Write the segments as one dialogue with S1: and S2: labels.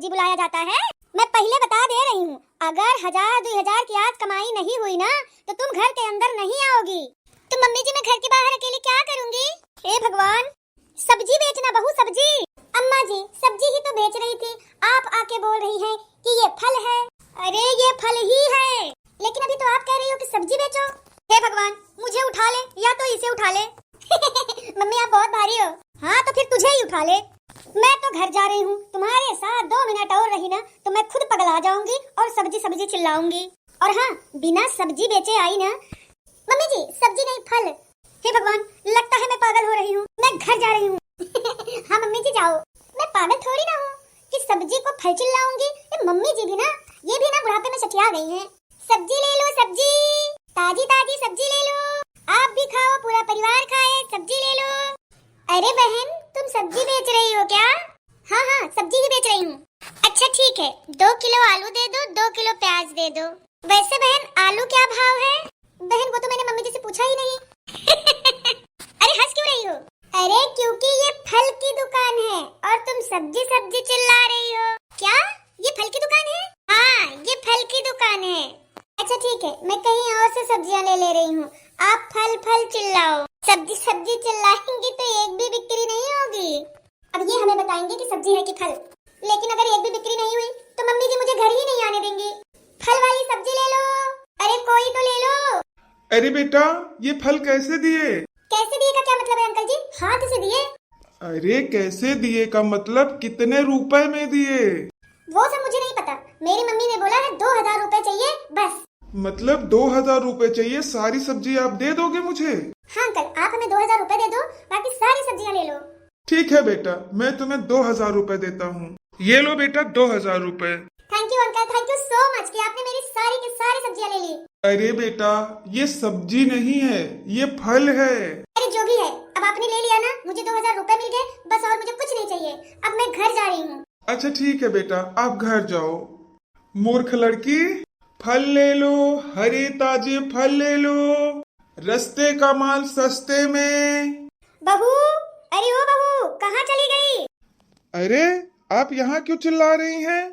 S1: सब्जी बुलाया जाता है? मैं पहले बता दे रही हूँ, अगर 1000-2000 की आज कमाई नहीं हुई ना तो तुम घर के अंदर नहीं आओगी। तो मम्मी जी मैं घर के बाहर अकेले क्या करूँगी? हे भगवान, सब्जी बेचना बहू सब्जी। अम्मा जी सब्जी ही तो बेच रही थी, आप आके बोल रही हैं कि ये फल है। अरे ये फल ही है, लेकिन अभी तो आप कह रही हो कि सब्जी बेचो। हे भगवान, मुझे उठा ले या तो इसे उठा ले। मम्मी आप बहुत भारी हो। हाँ तो फिर तुझे ही उठा ले। मैं तो घर जा रही हूँ, तुम्हारे साथ 2 मिनट और रही ना तो मैं खुद पगला जाऊंगी और सब्जी सब्जी चिल्लाऊंगी। और हाँ, बिना सब्जी बेचे आई ना। मम्मी जी सब्जी नहीं फल। हे भगवान, लगता है मैं पागल हो रही हूँ, मैं घर जा रही हूँ। हाँ मम्मी जी जाओ, मैं पागल थोड़ी ना हूँ कि सब्जी को फल चिल्लाऊंगी। ये मम्मी जी भी ना, ये भी ना बुढ़ापे में चटिया गई हैं। सब्जी ले लो सब्जी, ताजी ताजी सब्जी ले लो, आप भी खाओ पूरा परिवार खाए, सब्जी ले लो। अरे बहन तुम सब्जी बेच रही हो क्या? हाँ हाँ सब्जी ही बेच रही हूँ। अच्छा ठीक है, 2 किलो आलू दे दो, 2 किलो प्याज दे दो। वैसे बहन आलू क्या भाव है? बहन वो तो मैंने मम्मी जी से पूछा ही नहीं। अरे हंस क्यों रही हो? अरे क्योंकि ये फल की दुकान है और तुम सब्जी सब्जी चिल्ला रही हो। क्या ये फल की दुकान है? हाँ ये फल की दुकान है। अच्छा ठीक है, मैं कहीं और से सब्जियां ले रही हूँ, आप फल फल चिल्लाओ। सब्जी सब्जी चिल्लाएंगी तो एक भी बिक्री नहीं होगी। अब ये हमें बताएंगे कि सब्जी है कि फल, लेकिन अगर एक भी बिक्री नहीं हुई तो मम्मी जी मुझे घर ही नहीं आने देंगी। फल वाली सब्जी ले लो, अरे कोई तो ले लो।
S2: अरे बेटा ये फल कैसे दिए?
S1: कैसे दिए का क्या मतलब है अंकल जी? हाथ से दिए।
S2: अरे कैसे दिए का मतलब कितने रुपए में दिए?
S1: वो सब मुझे नहीं पता, मेरी मम्मी ने बोला है 2000 रुपए चाहिए बस।
S2: मतलब 2000 रुपए चाहिए? सारी सब्जी आप दे दोगे मुझे?
S1: हाँ अंकल, आप हमें 2000 रुपए दे दो, बाकी सारी सब्जियां ले लो।
S2: ठीक है बेटा, मैं तुम्हें 2000 रुपए देता हूँ। ये लो बेटा 2000 रुपए।
S1: Thank you uncle, thank you so much कि आपने मेरी सारी की सारी सब्जियां ले ली।
S2: अरे बेटा ये सब्जी नहीं है, ये फल है।
S1: अरे जो भी है, अब आपने ले लिया ना, मुझे 2000 रुपए मिल गए बस, और मुझे कुछ नहीं चाहिए। अब मैं घर जा रही हूँ।
S2: अच्छा ठीक है बेटा, आप घर जाओ। मूर्ख लड़की, फल ले लो, हरे ताजे फल ले लो, रस्ते का माल सस्ते में।
S1: बहू, अरे ओ बहू, कहाँ चली गई?
S2: अरे आप यहाँ क्यों चिल्ला रही हैं?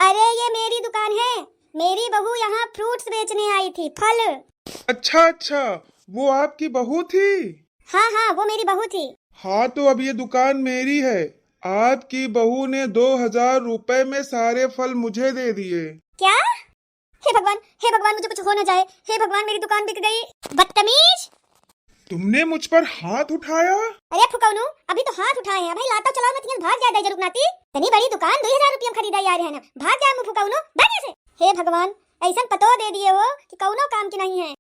S1: अरे ये मेरी दुकान है, मेरी बहू यहाँ फ्रूट्स बेचने आई थी, फल।
S2: अच्छा अच्छा, वो आपकी बहू थी?
S1: हाँ हाँ वो मेरी बहू थी।
S2: हाँ तो अब ये दुकान मेरी है। आपकी बहू ने 2000 रुपए में सारे फल मुझे दे दिए।
S1: क्या? हे भगवान मुझे कुछ हो न जाए। हे भगवान मेरी दुकान बिक गई। बदतमीज,
S2: तुमने मुझ पर हाथ उठाया?
S1: अरे फुकौनू, अभी तो हाथ उठाए हैं भाई, लाता चलाओ मत, भाग जाए जरूर नाती। इतनी बड़ी दुकान 2000 रुपया में खरीदा यार है ना, भाग जाए मुंह फुकौनू, भाग ऐसे। हे भगवान, ऐसा पतो दे दिए हो कि कौनो काम की नहीं है।